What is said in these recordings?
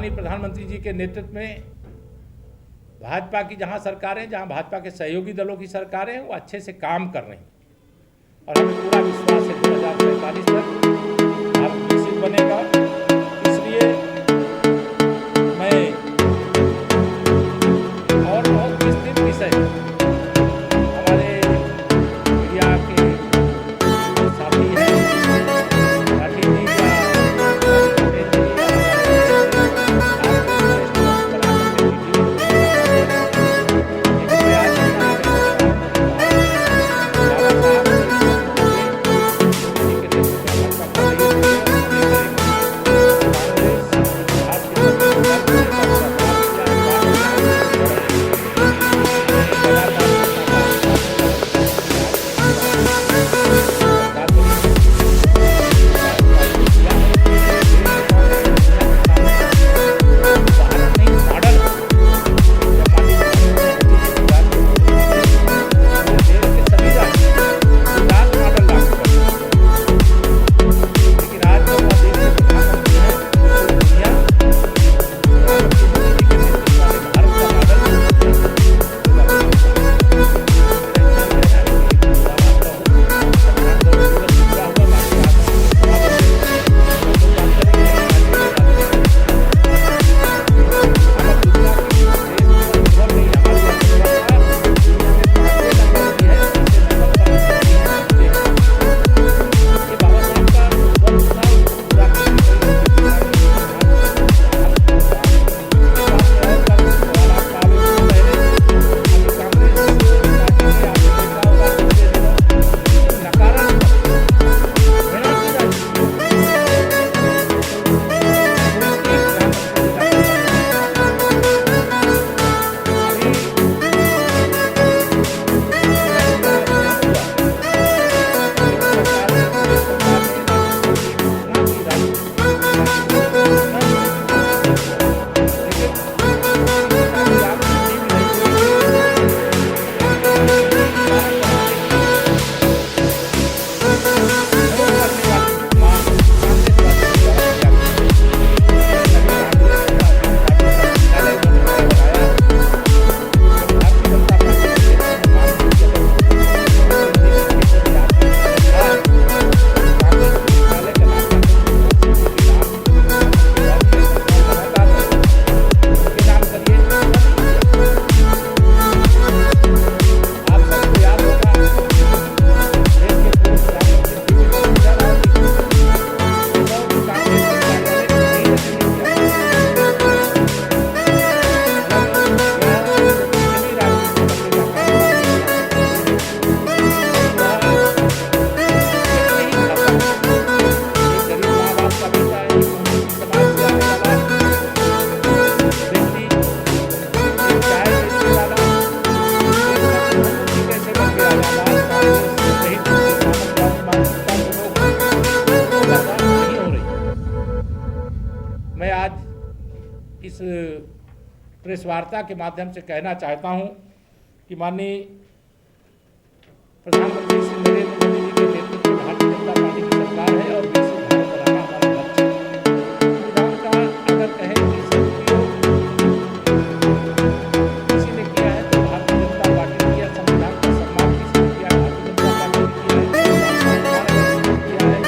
माननीय प्रधानमंत्री जी के नेतृत्व में भाजपा की जहां सरकारें, जहां भाजपा के सहयोगी दलों की सरकारें वो अच्छे से काम कर रही हैं और हमें पूरा विश्वास है 2047 तक भारत विकसित बनेगा। इसलिए मैं और बहुत विस्तृत विषय हमारे मीडिया के साथी हैं राठी जी या पटेल जी मैं आज इस प्रेस वार्ता के माध्यम से कहना चाहता हूं कि माननीय प्रधानमंत्री श्री नरेंद्र मोदी जी के नेतृत्व में भारतीय जनता पार्टी की सरकार है और विकसित भारत बनाना हमारा लक्ष्य है। संविधान का अगर कहें कि सदुपयोग किसी ने किया है तो भारतीय जनता पार्टी ने किया। संविधान का सम्मान किसी ने किया, भारतीय जनता पार्टी ने किया है।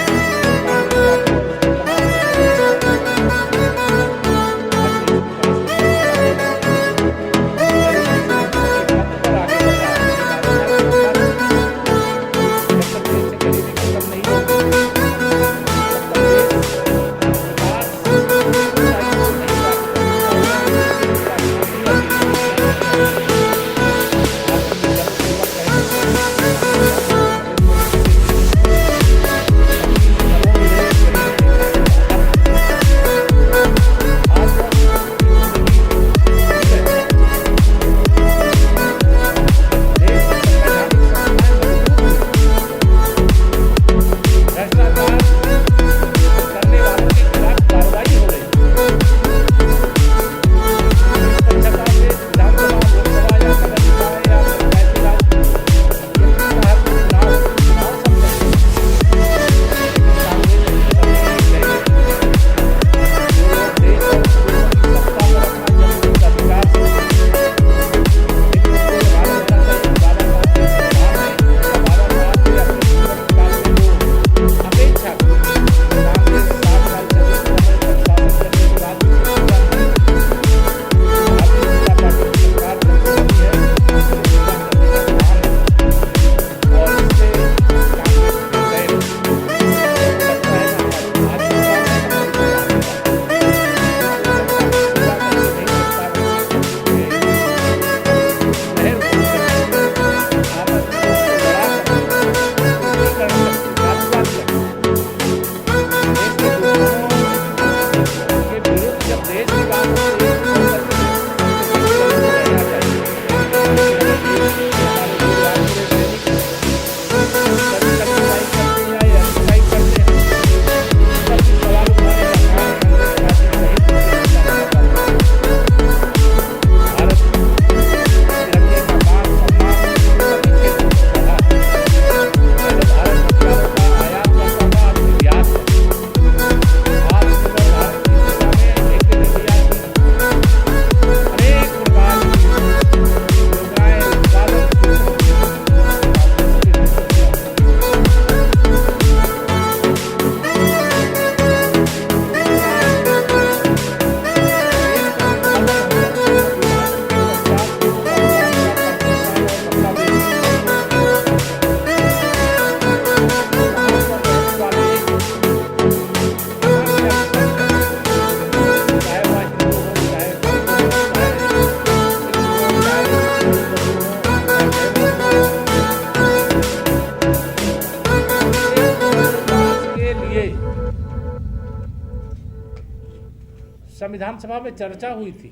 संविधान सभा में चर्चा हुई थी,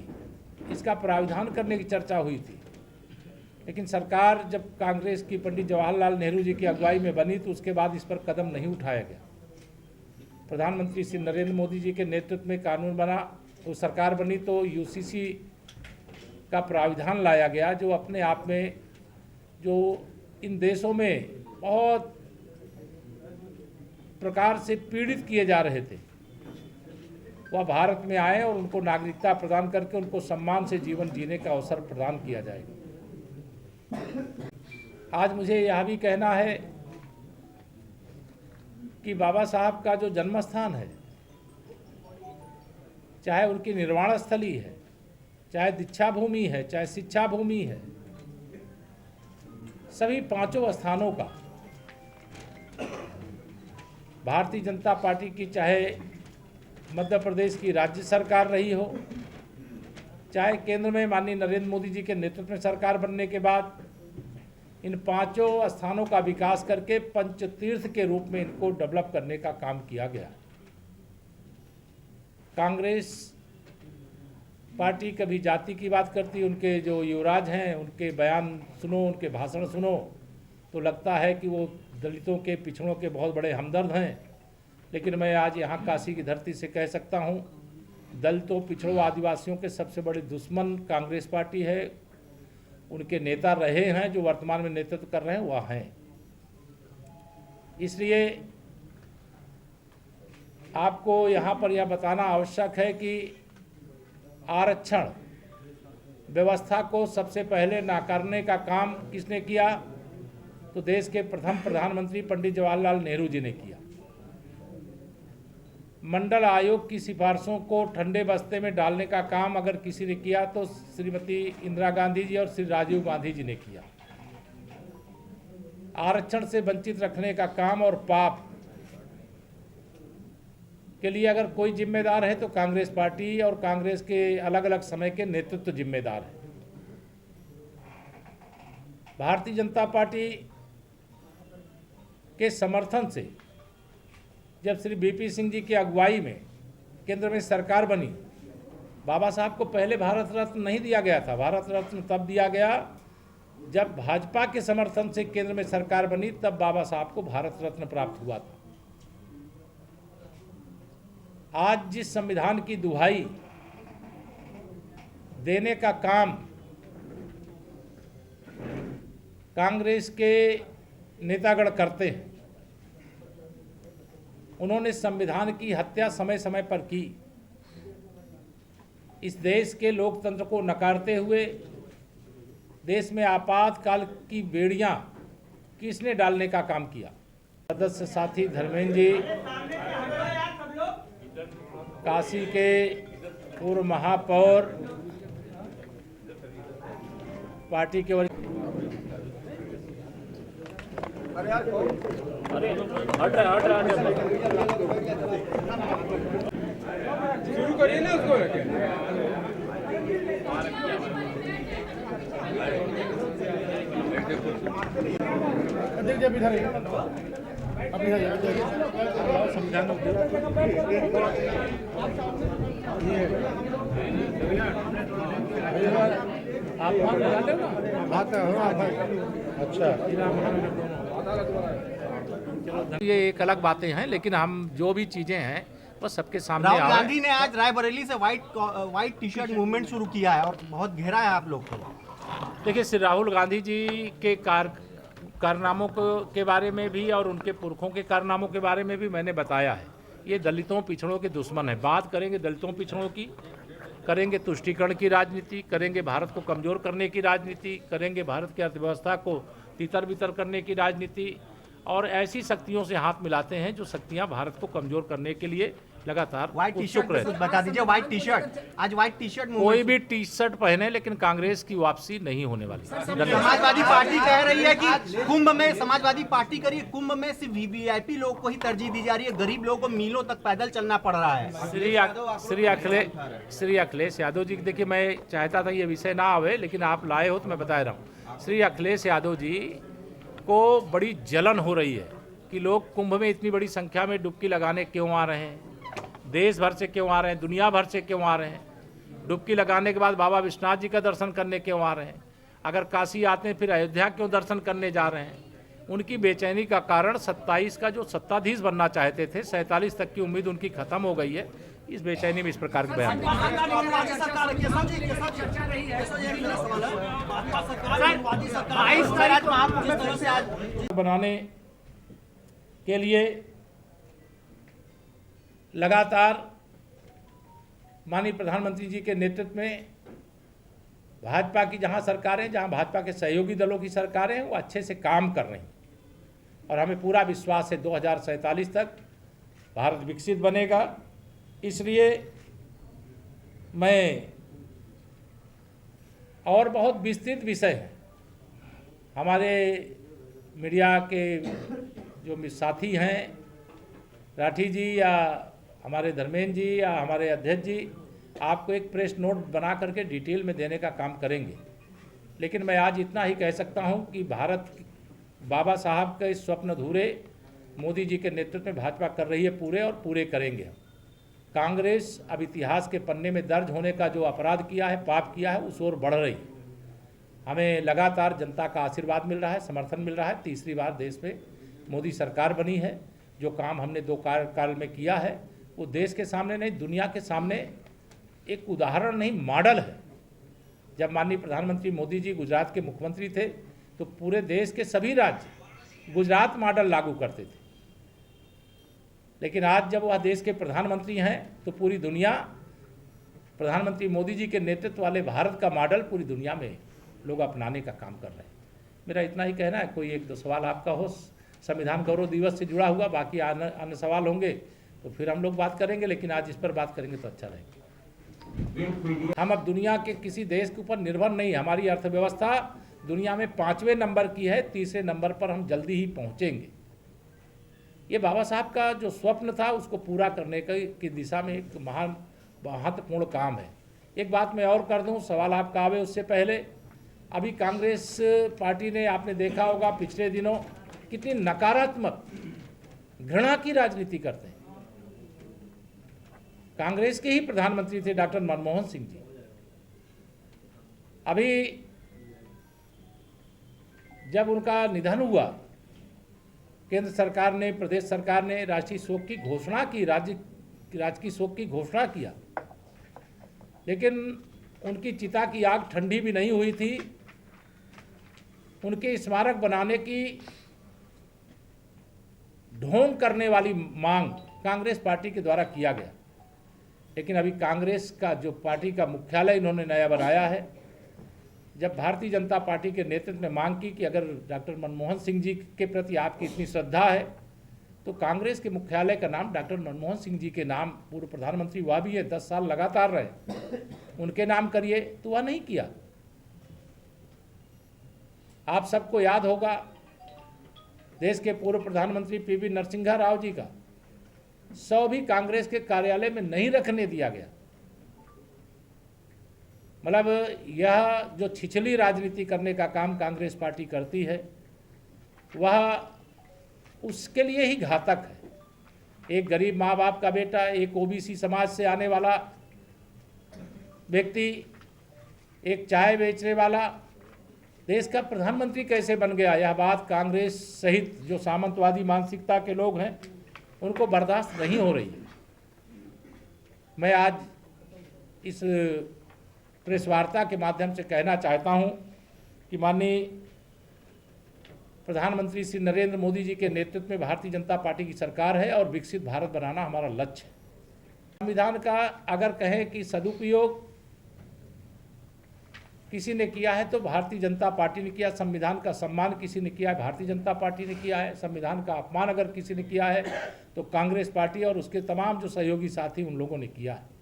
इसका प्रावधान करने की चर्चा हुई थी, लेकिन सरकार जब कांग्रेस की पंडित जवाहरलाल नेहरू जी की अगुवाई में बनी तो उसके बाद इस पर कदम नहीं उठाया गया। प्रधानमंत्री श्री नरेंद्र मोदी जी के नेतृत्व में कानून बना, वो सरकार बनी तो यूसीसी का प्रावधान लाया गया, जो अपने आप में जो इन देशों में बहुत प्रकार से पीड़ित किए जा रहे थे, वह भारत में आए और उनको नागरिकता प्रदान करके उनको सम्मान से जीवन जीने का अवसर प्रदान किया जाएगा। आज मुझे यह भी कहना है कि बाबा साहब का जो जन्म स्थान है, चाहे उनकी निर्वाण स्थली है, चाहे दीक्षा भूमि है, चाहे शिक्षा भूमि है, सभी पांचों स्थानों का भारतीय जनता पार्टी की, चाहे मध्य प्रदेश की राज्य सरकार रही हो, चाहे केंद्र में माननीय नरेंद्र मोदी जी के नेतृत्व में सरकार बनने के बाद, इन पांचों स्थानों का विकास करके पंचतीर्थ के रूप में इनको डेवलप करने का काम किया गया। कांग्रेस पार्टी कभी जाति की बात करती, उनके जो युवराज हैं उनके बयान सुनो, उनके भाषण सुनो तो लगता है कि वो दलितों के, पिछड़ों के बहुत बड़े हमदर्द हैं। लेकिन मैं आज यहाँ काशी की धरती से कह सकता हूँ, दलितों, पिछड़ों, आदिवासियों के सबसे बड़े दुश्मन कांग्रेस पार्टी है। उनके नेता रहे हैं, जो वर्तमान में नेतृत्व कर रहे हैं वह हैं। इसलिए आपको यहाँ पर यह बताना आवश्यक है कि आरक्षण व्यवस्था को सबसे पहले नाकारने का काम किसने किया? तो देश के प्रथम प्रधानमंत्री पंडित जवाहरलाल नेहरू जी ने किया। मंडल आयोग की सिफारिशों को ठंडे बस्ते में डालने का काम अगर किसी ने किया तो श्रीमती इंदिरा गांधी जी और श्री राजीव गांधी जी ने किया। आरक्षण से वंचित रखने का काम और पाप के लिए अगर कोई जिम्मेदार है तो कांग्रेस पार्टी और कांग्रेस के अलग अलग समय के नेतृत्व जिम्मेदार है। भारतीय जनता पार्टी के समर्थन से जब श्री बीपी सिंह जी की अगुवाई में केंद्र में सरकार बनी, बाबा साहब को पहले भारत रत्न नहीं दिया गया था। भारत रत्न तब दिया गया जब भाजपा के समर्थन से केंद्र में सरकार बनी, तब बाबा साहब को भारत रत्न प्राप्त हुआ था। आज जिस संविधान की दुहाई देने का काम कांग्रेस के नेतागण करते हैं, उन्होंने संविधान की हत्या समय समय पर की। इस देश के लोकतंत्र को नकारते हुए देश में आपातकाल की बेड़ियां किसने डालने का काम किया? सदस्य साथी धर्मेंद्र जी, काशी के पूर्व महापौर, पार्टी के शुरू करिए ना उसको। संविधान आप अच्छा, ये एक अलग बातें हैं, लेकिन हम जो भी चीजें हैं वो सबके सामने। राहुल गांधी ने आज रायबरेली से व्हाइट टी शर्ट मूवमेंट शुरू किया है और बहुत गहरा है आप लोग को। देखिए, श्री राहुल गांधी जी के कारनामों के बारे में भी और उनके पुरखों के कारनामों के बारे में भी मैंने बताया है। ये दलितों, पिछड़ों के दुश्मन है। बात करेंगे दलितों, पिछड़ों की, करेंगे तुष्टीकरण की राजनीति, करेंगे भारत को कमजोर करने की राजनीति, करेंगे भारत की अर्थव्यवस्था को तितर बितर करने की राजनीति, और ऐसी शक्तियों से हाथ मिलाते हैं जो शक्तियां भारत को कमजोर करने के लिए लगातार व्हाइट टी शर्ट बता दीजिए। व्हाइट टी शर्ट, आज व्हाइट टी शर्ट, कोई भी टी शर्ट पहने, लेकिन कांग्रेस की वापसी नहीं होने वाली। समाजवादी पार्टी कह रही है कि कुंभ में, समाजवादी पार्टी कह रही है कुंभ में सिर्फ वीवीआईपी लोगों को ही तरजीह दी जा रही है, गरीब लोगों को मीलों तक पैदल चलना पड़ रहा है। श्री अखिलेश यादव जी, देखिए मैं चाहता था ये विषय ना आवे, लेकिन आप लाए हो तो मैं बता रहा हूँ। श्री अखिलेश यादव जी को बड़ी जलन हो रही है कि लोग कुंभ में इतनी बड़ी संख्या में डुबकी लगाने क्यों आ रहे हैं। देश भर से क्यों आ रहे हैं, दुनिया भर से क्यों आ रहे हैं। डुबकी लगाने के बाद बाबा विश्वनाथ जी का दर्शन करने क्यों आ रहे हैं। अगर काशी आते हैं फिर अयोध्या क्यों दर्शन करने जा रहे हैं। उनकी बेचैनी का कारण 27 का जो सत्ताधीश बनना चाहते थे, 47 तक की उम्मीद उनकी खत्म हो गई है। इस बेचैनी में इस प्रकार के बयान बनाने के लिए लगातार माननीय प्रधानमंत्री जी के नेतृत्व में भाजपा की जहां सरकारें, जहां भाजपा के सहयोगी दलों की सरकारें वो अच्छे से काम कर रही हैं और हमें पूरा विश्वास है 2047 तक भारत विकसित बनेगा। इसलिए मैं और बहुत विस्तृत विषय है, हमारे मीडिया के जो साथी हैं राठी जी या हमारे धर्मेंद्र जी या हमारे अध्यक्ष जी, आपको एक प्रेस नोट बना करके डिटेल में देने का काम करेंगे। लेकिन मैं आज इतना ही कह सकता हूं कि भारत बाबा साहब के स्वप्न अधूरे मोदी जी के नेतृत्व में भाजपा कर रही है पूरे, और पूरे करेंगे हम। कांग्रेस अब इतिहास के पन्ने में दर्ज होने का जो अपराध किया है, पाप किया है, उस ओर बढ़ रही है। हमें लगातार जनता का आशीर्वाद मिल रहा है, समर्थन मिल रहा है। तीसरी बार देश में मोदी सरकार बनी है। जो काम हमने 2 कार्यकाल में किया है वो देश के सामने नहीं, दुनिया के सामने एक उदाहरण नहीं, मॉडल है। जब माननीय प्रधानमंत्री मोदी जी गुजरात के मुख्यमंत्री थे तो पूरे देश के सभी राज्य गुजरात मॉडल लागू करते थे। लेकिन आज जब वह देश के प्रधानमंत्री हैं तो पूरी दुनिया प्रधानमंत्री मोदी जी के नेतृत्व वाले भारत का मॉडल पूरी दुनिया में लोग अपनाने का काम कर रहे हैं। मेरा इतना ही कहना है। कोई 1-2 सवाल आपका हो संविधान गौरव दिवस से जुड़ा हुआ, बाकी अन्य सवाल होंगे तो फिर हम लोग बात करेंगे, लेकिन आज इस पर बात करेंगे तो अच्छा रहेगा। हम अब दुनिया के किसी देश के ऊपर निर्भर नहीं। हमारी अर्थव्यवस्था दुनिया में 5वें नंबर की है, 3रे नंबर पर हम जल्दी ही पहुंचेंगे। ये बाबा साहब का जो स्वप्न था उसको पूरा करने की दिशा में एक महान महत्वपूर्ण काम है। एक बात मैं और कर दूं, सवाल आपका आवे उससे पहले, अभी कांग्रेस पार्टी ने, आपने देखा होगा पिछले दिनों कितनी नकारात्मक घृणा की राजनीति करते हैं। कांग्रेस के ही प्रधानमंत्री थे डॉक्टर मनमोहन सिंह जी। अभी जब उनका निधन हुआ, केंद्र सरकार ने, प्रदेश सरकार ने राष्ट्रीय शोक की घोषणा की, राजकीय शोक की घोषणा किया, लेकिन उनकी चिता की आग ठंडी भी नहीं हुई थी। उनके स्मारक बनाने की ढोंग करने वाली मांग कांग्रेस पार्टी के द्वारा किया गया। लेकिन अभी कांग्रेस का जो पार्टी का मुख्यालय इन्होंने नया बनाया है, जब भारतीय जनता पार्टी के नेतृत्व में मांग की कि अगर डॉक्टर मनमोहन सिंह जी के प्रति आपकी इतनी श्रद्धा है तो कांग्रेस के मुख्यालय का नाम डॉक्टर मनमोहन सिंह जी के नाम, पूर्व प्रधानमंत्री वह भी है, 10 साल लगातार रहे, उनके नाम करिए, तो वह नहीं किया। आप सबको याद होगा देश के पूर्व प्रधानमंत्री पीवी नरसिम्हा राव जी का 100 भी कांग्रेस के कार्यालय में नहीं रखने दिया गया। मतलब यह जो छिछली राजनीति करने का काम कांग्रेस पार्टी करती है वह उसके लिए ही घातक है। एक गरीब माँ बाप का बेटा, एक ओबीसी समाज से आने वाला व्यक्ति, एक चाय बेचने वाला देश का प्रधानमंत्री कैसे बन गया, यह बात कांग्रेस सहित जो सामंतवादी मानसिकता के लोग हैं उनको बर्दाश्त नहीं हो रही है। मैं आज इस प्रेस वार्ता के माध्यम से कहना चाहता हूं कि माननीय प्रधानमंत्री श्री नरेंद्र मोदी जी के नेतृत्व में भारतीय जनता पार्टी की सरकार है और विकसित भारत बनाना हमारा लक्ष्य है। संविधान का अगर कहें कि सदुपयोग किसी ने किया है तो भारतीय जनता पार्टी ने किया, संविधान का सम्मान किसी ने किया है, भारतीय जनता पार्टी ने किया है, संविधान का अपमान अगर किसी ने किया है तो कांग्रेस पार्टी और उसके तमाम जो सहयोगी साथी उन लोगों ने किया है।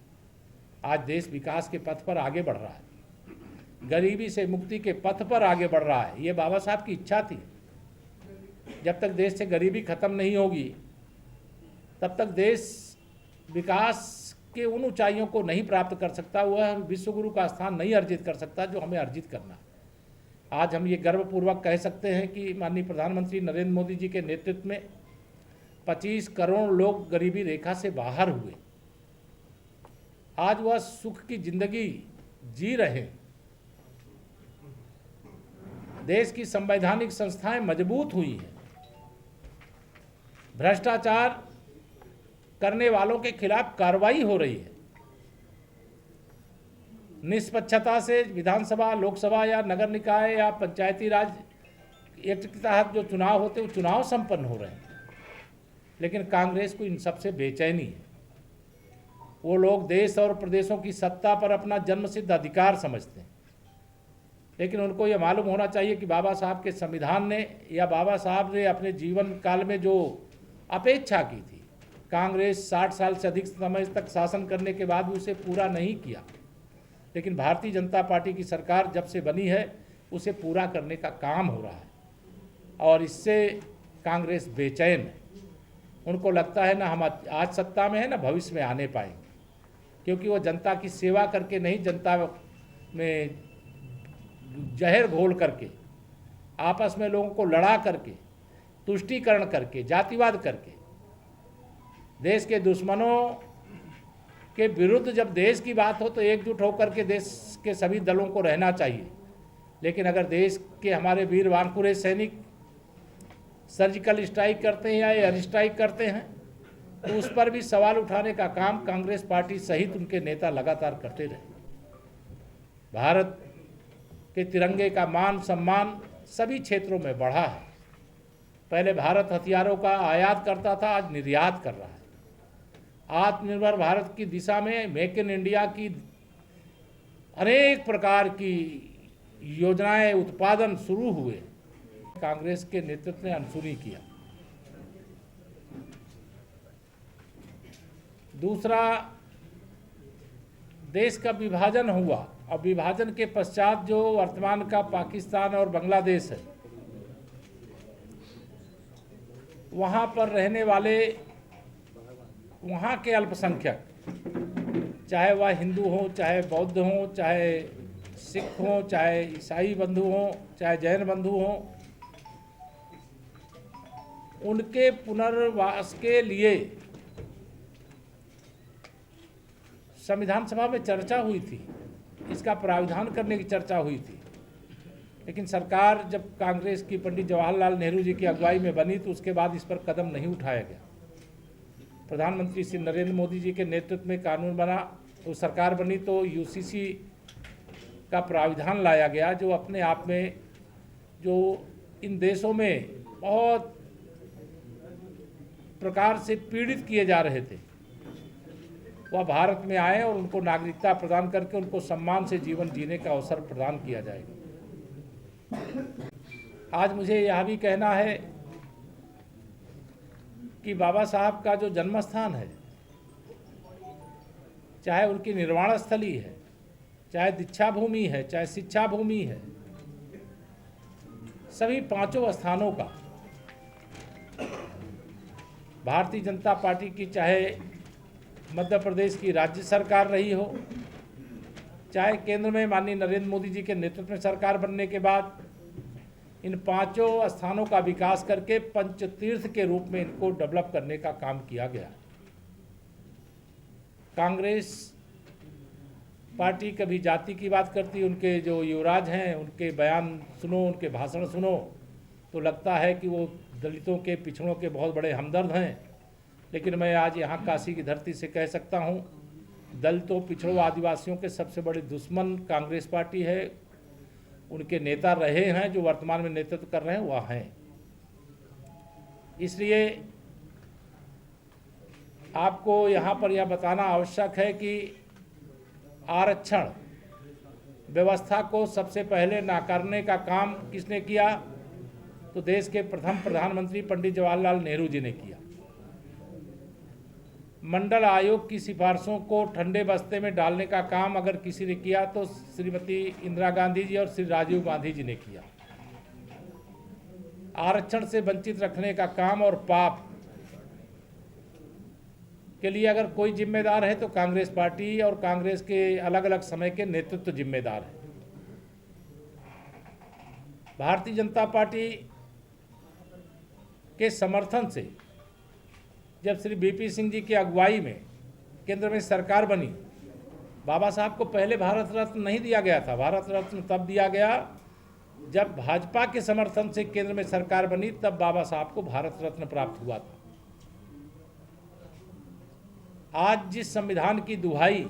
आज देश विकास के पथ पर आगे बढ़ रहा है, गरीबी से मुक्ति के पथ पर आगे बढ़ रहा है। ये बाबा साहब की इच्छा थी। जब तक देश से गरीबी खत्म नहीं होगी तब तक देश विकास के उन ऊंचाइयों को नहीं प्राप्त कर सकता, वह विश्वगुरु का स्थान नहीं अर्जित कर सकता जो हमें अर्जित करना है। आज हम ये गर्वपूर्वक कह सकते हैं कि माननीय प्रधानमंत्री नरेंद्र मोदी जी के नेतृत्व में 25 करोड़ लोग गरीबी रेखा से बाहर हुए। आज वह सुख की जिंदगी जी रहे हैं। देश की संवैधानिक संस्थाएं मजबूत हुई हैं। भ्रष्टाचार करने वालों के खिलाफ कार्रवाई हो रही है। निष्पक्षता से विधानसभा, लोकसभा या नगर निकाय या पंचायती राज एक्ट के तहत जो चुनाव होते हैं वो चुनाव संपन्न हो रहे हैं। लेकिन कांग्रेस को इन सबसे बेचैनी है। वो लोग देश और प्रदेशों की सत्ता पर अपना जन्मसिद्ध अधिकार समझते हैं, लेकिन उनको ये मालूम होना चाहिए कि बाबा साहब के संविधान ने या बाबा साहब ने अपने जीवन काल में जो अपेक्षा की थी, कांग्रेस 60 साल से अधिक समय तक शासन करने के बाद भी उसे पूरा नहीं किया। लेकिन भारतीय जनता पार्टी की सरकार जब से बनी है उसे पूरा करने का काम हो रहा है और इससे कांग्रेस बेचैन है। उनको लगता है ना हम आज सत्ता में है ना भविष्य में आने पाएंगे, क्योंकि वो जनता की सेवा करके नहीं, जनता में जहर घोल करके, आपस में लोगों को लड़ा करके, तुष्टीकरण करके, जातिवाद करके, देश के दुश्मनों के विरुद्ध जब देश की बात हो तो एकजुट होकर के देश के सभी दलों को रहना चाहिए। लेकिन अगर देश के हमारे वीर वानकुरे सैनिक सर्जिकल स्ट्राइक करते हैं या एयर स्ट्राइक करते हैं तो उस पर भी सवाल उठाने का काम कांग्रेस पार्टी सहित उनके नेता लगातार करते रहे। भारत के तिरंगे का मान सम्मान सभी क्षेत्रों में बढ़ा है। पहले भारत हथियारों का आयात करता था, आज निर्यात कर रहा है। आत्मनिर्भर भारत की दिशा में मेक इन इंडिया की अनेक प्रकार की योजनाएं, उत्पादन शुरू हुए। कांग्रेस के नेतृत्व ने अनसुनी किया। दूसरा, देश का विभाजन हुआ और विभाजन के पश्चात जो वर्तमान का पाकिस्तान और बांग्लादेश है, वहाँ पर रहने वाले वहाँ के अल्पसंख्यक, चाहे वह हिंदू हो, चाहे बौद्ध हो, चाहे सिख हो, चाहे ईसाई बंधु हो, चाहे जैन बंधु हो, उनके पुनर्वास के लिए संविधान सभा में चर्चा हुई थी, इसका प्रावधान करने की चर्चा हुई थी। लेकिन सरकार जब कांग्रेस की पंडित जवाहरलाल नेहरू जी की अगुवाई में बनी तो उसके बाद इस पर कदम नहीं उठाया गया। प्रधानमंत्री श्री नरेंद्र मोदी जी के नेतृत्व में कानून बना, तो सरकार बनी तो यूसीसी का प्रावधान लाया गया, जो अपने आप में जो इन देशों में बहुत प्रकार से पीड़ित किए जा रहे थे वह भारत में आए और उनको नागरिकता प्रदान करके उनको सम्मान से जीवन जीने का अवसर प्रदान किया जाएगा। आज मुझे यह भी कहना है कि बाबा साहब का जो जन्म स्थान है, चाहे उनकी निर्वाण स्थली है, चाहे दीक्षा भूमि है, चाहे शिक्षा भूमि है, सभी पांचों स्थानों का भारतीय जनता पार्टी की, चाहे मध्य प्रदेश की राज्य सरकार रही हो, चाहे केंद्र में माननीय नरेंद्र मोदी जी के नेतृत्व में सरकार बनने के बाद, इन पांचों स्थानों का विकास करके पंचतीर्थ के रूप में इनको डेवलप करने का काम किया गया। कांग्रेस पार्टी कभी जाति की बात करती, उनके जो युवराज हैं उनके बयान सुनो, उनके भाषण सुनो तो लगता है कि वो दलितों के, पिछड़ों के बहुत बड़े हमदर्द हैं। लेकिन मैं आज यहाँ काशी की धरती से कह सकता हूँ, दलितों, पिछड़ों, आदिवासियों के सबसे बड़े दुश्मन कांग्रेस पार्टी है। उनके नेता रहे हैं, जो वर्तमान में नेतृत्व कर रहे हैं वह हैं। इसलिए आपको यहाँ पर यह बताना आवश्यक है कि आरक्षण व्यवस्था को सबसे पहले नाकारने का काम किसने किया? तो देश के प्रथम प्रधानमंत्री पंडित जवाहरलाल नेहरू जी ने किया। मंडल आयोग की सिफारिशों को ठंडे बस्ते में डालने का काम अगर किसी ने किया तो श्रीमती इंदिरा गांधी जी और श्री राजीव गांधी जी ने किया। आरक्षण से वंचित रखने का काम और पाप के लिए अगर कोई जिम्मेदार है तो कांग्रेस पार्टी और कांग्रेस के अलग अलग समय के नेतृत्व जिम्मेदार है। भारतीय जनता पार्टी के समर्थन से जब श्री बीपी सिंह जी की अगुवाई में केंद्र में सरकार बनी बाबा साहब को पहले भारत रत्न नहीं दिया गया था। भारत रत्न तब दिया गया जब भाजपा के समर्थन से केंद्र में सरकार बनी, तब बाबा साहब को भारत रत्न प्राप्त हुआ था। आज जिस संविधान की दुहाई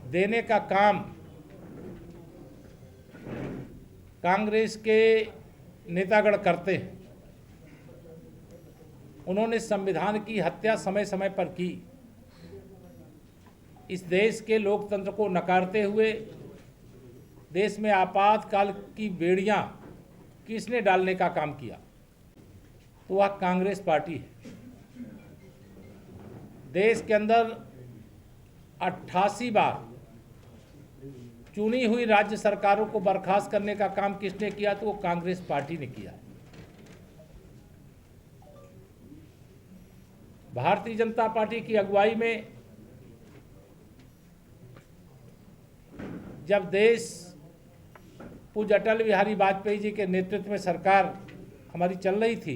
देने का काम कांग्रेस के नेतागण करते हैं, उन्होंने संविधान की हत्या समय समय पर की। इस देश के लोकतंत्र को नकारते हुए देश में आपातकाल की बेड़ियां किसने डालने का काम किया? तो वह कांग्रेस पार्टी है। देश के अंदर 88 बार चुनी हुई राज्य सरकारों को बर्खास्त करने का काम किसने किया? तो वो कांग्रेस पार्टी ने किया है। भारतीय जनता पार्टी की अगुवाई में जब देश पूज्य अटल बिहारी वाजपेयी जी के नेतृत्व में सरकार हमारी चल रही थी,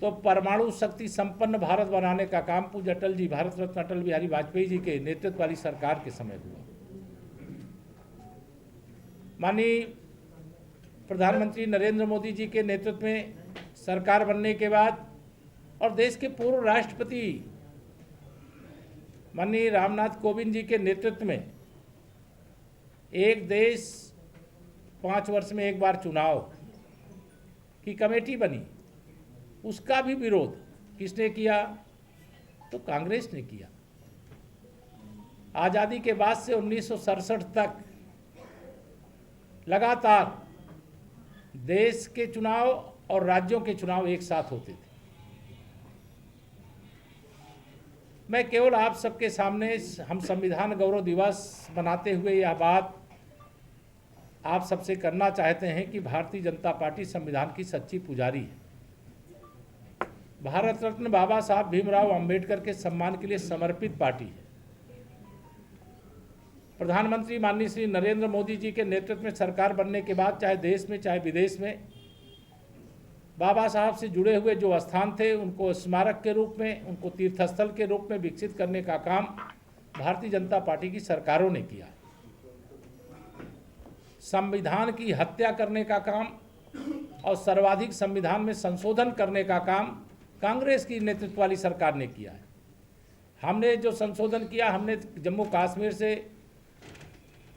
तो परमाणु शक्ति संपन्न भारत बनाने का काम पूज्य अटल जी, भारत रत्न अटल बिहारी वाजपेयी जी के नेतृत्व वाली सरकार के समय हुआ। माननीय प्रधानमंत्री नरेंद्र मोदी जी के नेतृत्व में सरकार बनने के बाद और देश के पूर्व राष्ट्रपति माननीय रामनाथ कोविंद जी के नेतृत्व में एक देश 5 वर्ष में एक बार चुनाव की कमेटी बनी, उसका भी विरोध किसने किया? तो कांग्रेस ने किया। आज़ादी के बाद से 1967 तक लगातार देश के चुनाव और राज्यों के चुनाव एक साथ होते थे। मैं केवल आप सबके सामने हम संविधान गौरव दिवस मनाते हुए यह बात आप सबसे करना चाहते हैं कि भारतीय जनता पार्टी संविधान की सच्ची पुजारी है। भारत रत्न बाबा साहब भीमराव अंबेडकर के सम्मान के लिए समर्पित पार्टी है। प्रधानमंत्री माननीय श्री नरेंद्र मोदी जी के नेतृत्व में सरकार बनने के बाद चाहे देश में चाहे विदेश में बाबा साहब से जुड़े हुए जो स्थान थे, उनको स्मारक के रूप में, उनको तीर्थस्थल के रूप में विकसित करने का काम भारतीय जनता पार्टी की सरकारों ने किया। संविधान की हत्या करने का काम और सर्वाधिक संविधान में संशोधन करने का काम कांग्रेस की नेतृत्व वाली सरकार ने किया है। हमने जो संशोधन किया, हमने जम्मू कश्मीर से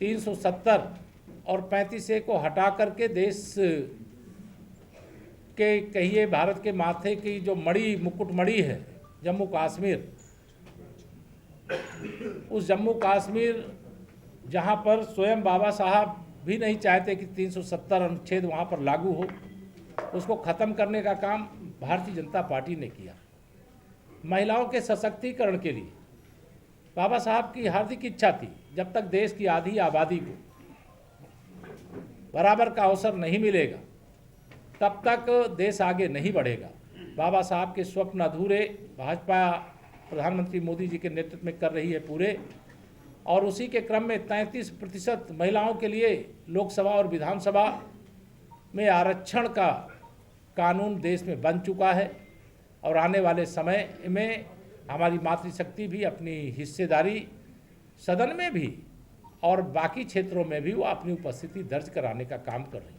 370 और 35A को हटा करके देश के कहिए भारत के माथे की जो मणि, मुकुट मणि है जम्मू कश्मीर, उस जम्मू कश्मीर जहां पर स्वयं बाबा साहब भी नहीं चाहते कि 370 अनुच्छेद वहां पर लागू हो, उसको ख़त्म करने का काम भारतीय जनता पार्टी ने किया। महिलाओं के सशक्तिकरण के लिए बाबा साहब की हार्दिक इच्छा थी, जब तक देश की आधी आबादी को बराबर का अवसर नहीं मिलेगा तब तक देश आगे नहीं बढ़ेगा। बाबा साहब के स्वप्न अधूरे भाजपा प्रधानमंत्री मोदी जी के नेतृत्व में कर रही है पूरे, और उसी के क्रम में 33% महिलाओं के लिए लोकसभा और विधानसभा में आरक्षण का कानून देश में बन चुका है। और आने वाले समय में हमारी मातृशक्ति भी अपनी हिस्सेदारी सदन में भी और बाकी क्षेत्रों में भी वो अपनी उपस्थिति दर्ज कराने का काम कर रही है।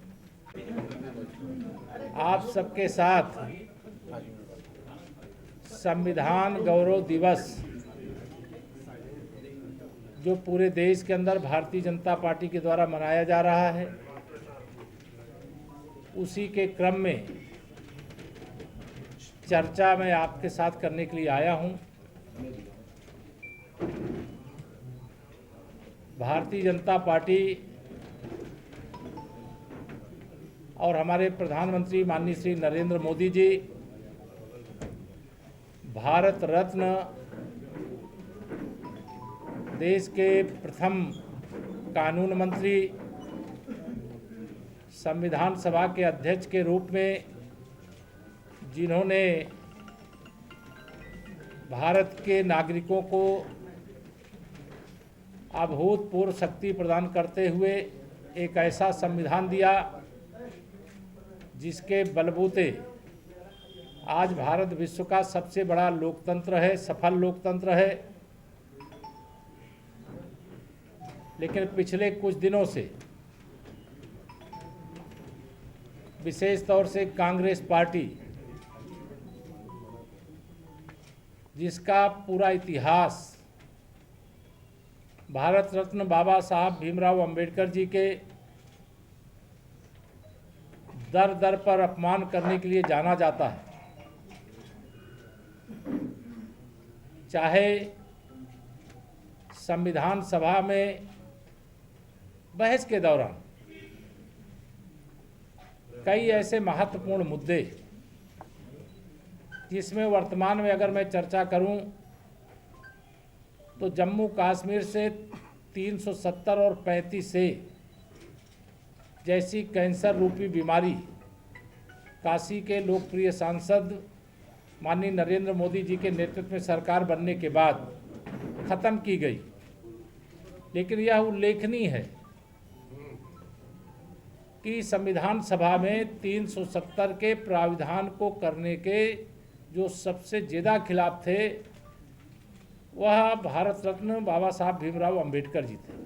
आप सबके साथ संविधान गौरव दिवस जो पूरे देश के अंदर भारतीय जनता पार्टी के द्वारा मनाया जा रहा है, उसी के क्रम में चर्चा मैं आपके साथ करने के लिए आया हूं। भारतीय जनता पार्टी और हमारे प्रधानमंत्री माननीय श्री नरेंद्र मोदी जी भारत रत्न, देश के प्रथम कानून मंत्री, संविधान सभा के अध्यक्ष के रूप में जिन्होंने भारत के नागरिकों को अभूतपूर्व शक्ति प्रदान करते हुए एक ऐसा संविधान दिया जिसके बलबूते आज भारत विश्व का सबसे बड़ा लोकतंत्र है, सफल लोकतंत्र है। लेकिन पिछले कुछ दिनों से विशेष तौर से कांग्रेस पार्टी, जिसका पूरा इतिहास भारत रत्न बाबा साहब भीमराव अंबेडकर जी के दर दर पर अपमान करने के लिए जाना जाता है, चाहे संविधान सभा में बहस के दौरान कई ऐसे महत्वपूर्ण मुद्दे जिसमें वर्तमान में अगर मैं चर्चा करूं तो जम्मू कश्मीर से 370 और 35 से जैसी कैंसर रूपी बीमारी काशी के लोकप्रिय सांसद माननीय नरेंद्र मोदी जी के नेतृत्व में सरकार बनने के बाद खत्म की गई। लेकिन यह उल्लेखनीय है कि संविधान सभा में 370 के प्राविधान को करने के जो सबसे ज़्यादा खिलाफ थे वह भारत रत्न बाबा साहब भीमराव अंबेडकर जी थे।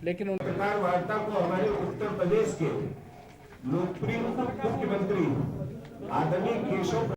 लेकिन पत्रकार वार्ता को हमारे उत्तर प्रदेश के लोकप्रिय मुख्यमंत्री आदरणीय केशव